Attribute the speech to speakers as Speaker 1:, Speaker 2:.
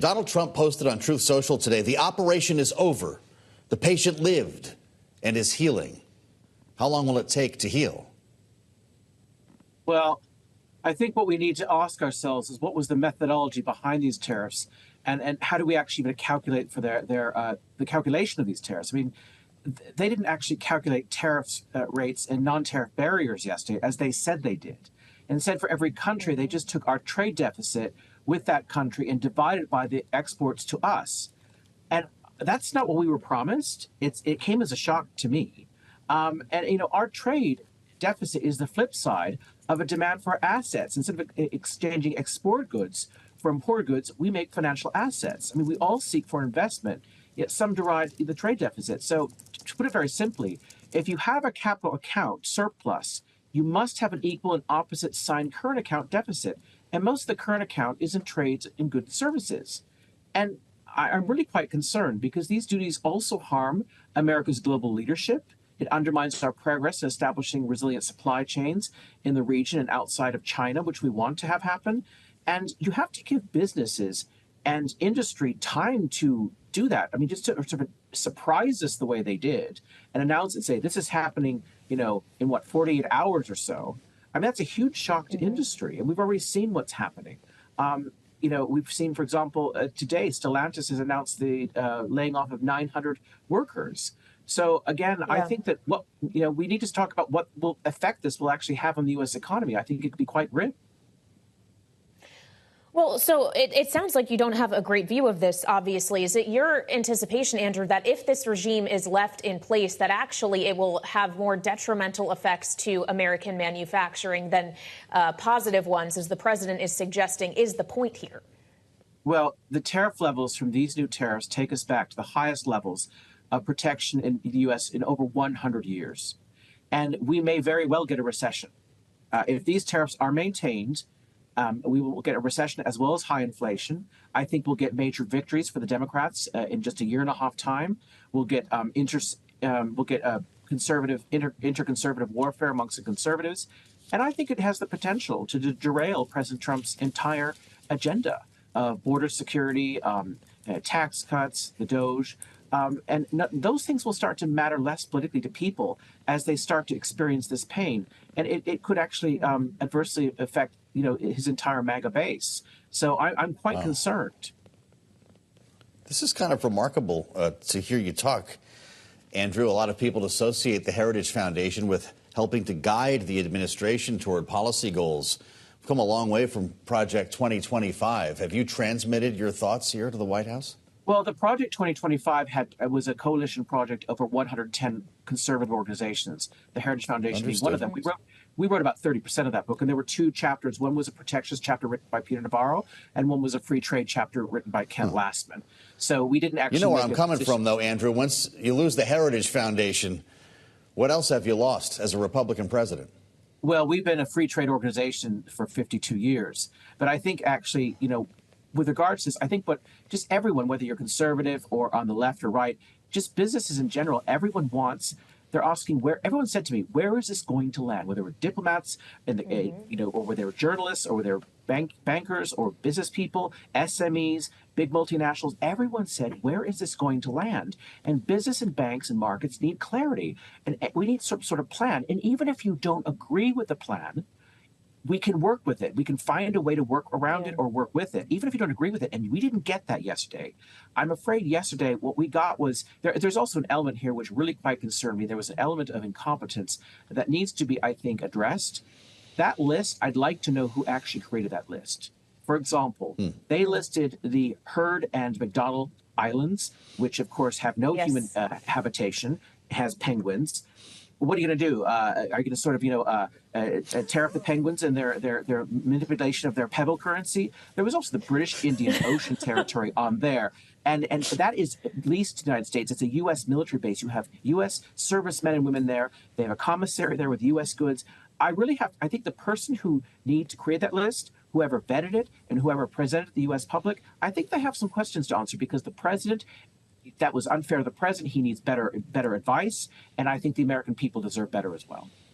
Speaker 1: Donald Trump posted on Truth Social today, the operation is over. The patient lived and is healing. How long will it take to heal?
Speaker 2: Well, I think what we need to ask ourselves is what was the methodology behind these tariffs, and how do we actually even calculate for the calculation of these tariffs? I mean, they didn't actually calculate tariffs rates and non-tariff barriers yesterday, as they said they did. Instead, for every country, they just took our trade deficit with that country and divided it by the exports to us. And that's not what we were promised. It came as a shock to me. And, our trade deficit is the flip side of a demand for assets. Instead of exchanging export goods for import goods, we make financial assets. I mean, we all seek for investment, yet some derive the trade deficit. So to put it very simply, if you have a capital account surplus, you must have an equal and opposite sign current account deficit. And most of the current account is in trades in goods and services. And I'm really quite concerned because these duties also harm America's global leadership. It undermines our progress in establishing resilient supply chains in the region and outside of China, which we want to have happen. And you have to give businesses and industry time to do that. I mean, just to sort of surprise us the way they did and announce and say, this is happening, in 48 hours or so. I mean, that's a huge shock to industry. And we've already seen what's happening. We've seen, for example, today, Stellantis has announced the laying off of 900 workers. So again, I think that we need to talk about what effect this will actually have on the U.S. economy. I think it could be quite grim.
Speaker 3: Well, so it sounds like you don't have a great view of this, obviously. Is it your anticipation, Andrew, that if this regime is left in place, that actually it will have more detrimental effects to American manufacturing than positive ones, as the president is suggesting, is the point here?
Speaker 2: Well, the tariff levels from these new tariffs take us back to the highest levels of protection in the U.S. in over 100 years. And we may very well get a recession. If these tariffs are maintained, we will get a recession as well as high inflation. I think we'll get major victories for the Democrats in just a year and a half time. We'll get conservative interconservative warfare amongst the conservatives, and I think it has the potential to derail President Trump's entire agenda of border security, tax cuts, the DOGE. Those things will start to matter less politically to people as they start to experience this pain. And it could actually adversely affect, his entire MAGA base. So I'm quite concerned.
Speaker 1: This is kind of remarkable to hear you talk, Andrew. A lot of people associate the Heritage Foundation with helping to guide the administration toward policy goals. We've come a long way from Project 2025. Have you transmitted your thoughts here to the White House?
Speaker 2: Well, the Project 2025 was a coalition project of over 110 conservative organizations, the Heritage Foundation being one of them. We wrote about 30% of that book, and there were two chapters. One was a protectionist chapter written by Peter Navarro, and one was a free trade chapter written by Ken Lastman. So we didn't actually.
Speaker 1: You know where I'm coming from, though, Andrew. Once you lose the Heritage Foundation, what else have you lost as a Republican president?
Speaker 2: Well, we've been a free trade organization for 52 years. But I think actually, with regards to this, I think just everyone, whether you're conservative or on the left or right, just businesses in general, everyone wants. They're asking everyone said to me, where is this going to land? Whether we're diplomats, and or whether they're journalists, or whether they're bankers or business people, SMEs, big multinationals, everyone said, where is this going to land? And business and banks and markets need clarity. And we need some sort of plan. And even if you don't agree with the plan, we can work with it. We can find a way to work around it or work with it, even if you don't agree with it. And we didn't get that yesterday. I'm afraid yesterday what we got was there's also an element here which really quite concerned me. There was an element of incompetence that needs to be, I think, addressed. That list, I'd like to know who actually created that list. For example, they listed the Heard and McDonald Islands, which, of course, have no human habitation, has penguins. What are you going to do? Are you going to sort of, tariff the penguins and their manipulation of their pebble currency? There was also the British Indian Ocean Territory on there. And that is at least the United States. It's a U.S. military base. You have U.S. servicemen and women there. They have a commissary there with U.S. goods. I think the person who needs to create that list, whoever vetted it, and whoever presented it to the U.S. public, I think they have some questions to answer because the president, that was unfair to the president. He needs better advice. And I think the American people deserve better as well.